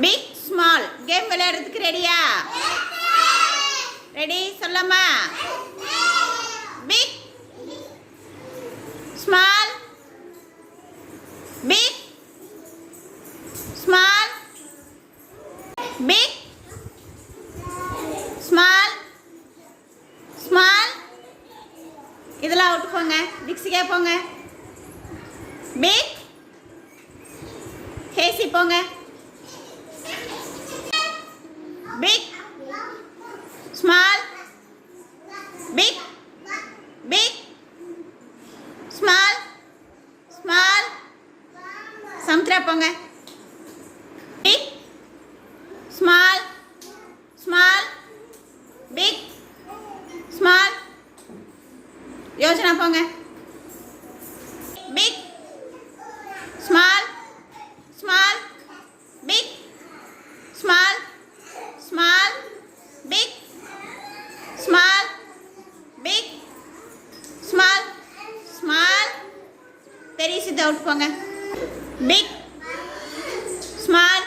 Big small game விளையாடுறதுக்கு ரெடியா? Ready சொல்லமா? Big small big small big small small. இதெல்லாம் அவுட்டு போங்க. டிக்ஸிக்கே போங்க. பிக் ஹேசி போங்க. Big small big big small small. Samudra போங்க. Big small small big small. Yojana போங்க. Big small small big small small big small big small small. பெரிய சித்த அவுட் போங்க. Big small